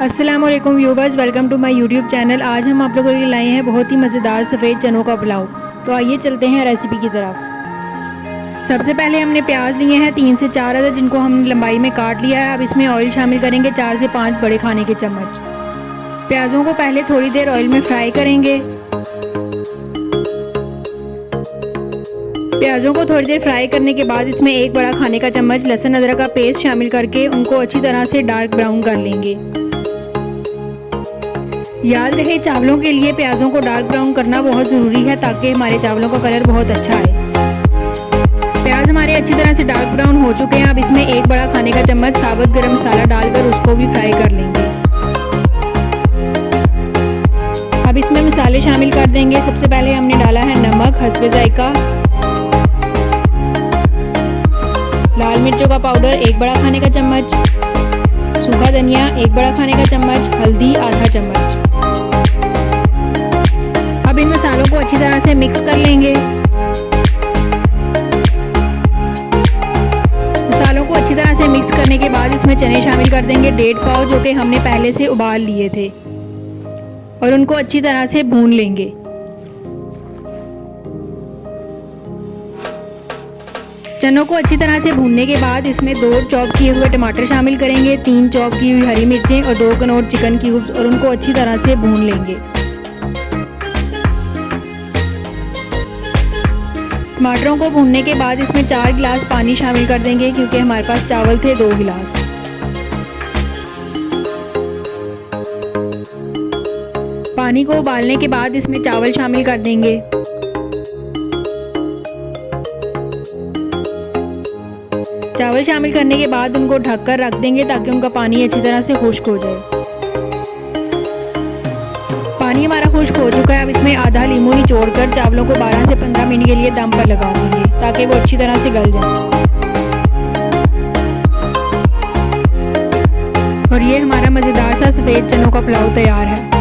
अस्सलाम वालेकुम viewers, welcome to my YouTube channel. आज हम आप लोगों के लिए लाए हैं बहुत ही मज़ेदार सफ़ेद चनों का पुलाव। तो आइए चलते हैं रेसिपी की तरफ। सबसे पहले हमने प्याज लिए हैं 3 से 4 अदद, जिनको हम लंबाई में काट लिया है। अब इसमें ऑयल शामिल करेंगे 4 से 5 बड़े खाने के चम्मच। प्याज़ों को पहले थोड़ी देर ऑयल में फ्राई करेंगे। प्याज़ों को थोड़ी देर फ्राई करने के बाद इसमें 1 बड़ा खाने का चम्मच लहसुन अदरक का पेस्ट शामिल करके उनको अच्छी तरह से डार्क ब्राउन कर लेंगे। याद रहे, चावलों के लिए प्याज़ों को डार्क ब्राउन करना बहुत ज़रूरी है ताकि हमारे चावलों का कलर बहुत अच्छा आए। प्याज हमारे अच्छी तरह से डार्क ब्राउन हो चुके हैं। अब इसमें 1 बड़ा खाने का चम्मच साबुत गरम मसाला डालकर उसको भी फ्राई कर लेंगे। अब इसमें मसाले शामिल कर देंगे। सबसे पहले हमने डाला है नमक हस्बे जायका, लाल मिर्चों का पाउडर 1 बड़ा खाने का चम्मच, सूखा धनिया 1 बड़ा खाने का चम्मच, हल्दी आधा चम्मच। अब इन मसालों को अच्छी तरह से मिक्स कर लेंगे। मसालों को अच्छी तरह से मिक्स करने के बाद इसमें चने शामिल कर देंगे 1.5 पाव, जो कि हमने पहले से उबाल लिए थे, और उनको अच्छी तरह से भून लेंगे। चनों को अच्छी तरह से भूनने के बाद इसमें 2 चॉप किए हुए टमाटर शामिल करेंगे, 3 चॉप की हुई हरी मिर्चें और 2 कनौर चिकन क्यूब्स, और उनको अच्छी तरह से भून लेंगे। टमाटरों को भूनने के बाद इसमें 4 गिलास पानी शामिल कर देंगे, क्योंकि हमारे पास चावल थे 2 गिलास। पानी को उबालने के बाद इसमें चावल शामिल कर देंगे। चावल शामिल करने के बाद उनको ढककर रख देंगे ताकि उनका पानी अच्छी तरह से खुश्क हो जाए। पानी हमारा खुश्क हो चुका है। अब इसमें आधा लीमू निचोड़कर चावलों को 12 से 15 मिनट के लिए दम पर लगा देंगे ताकि वो अच्छी तरह से गल जाए। और ये हमारा मज़ेदार सा सफ़ेद चनों का पुलाव तैयार है।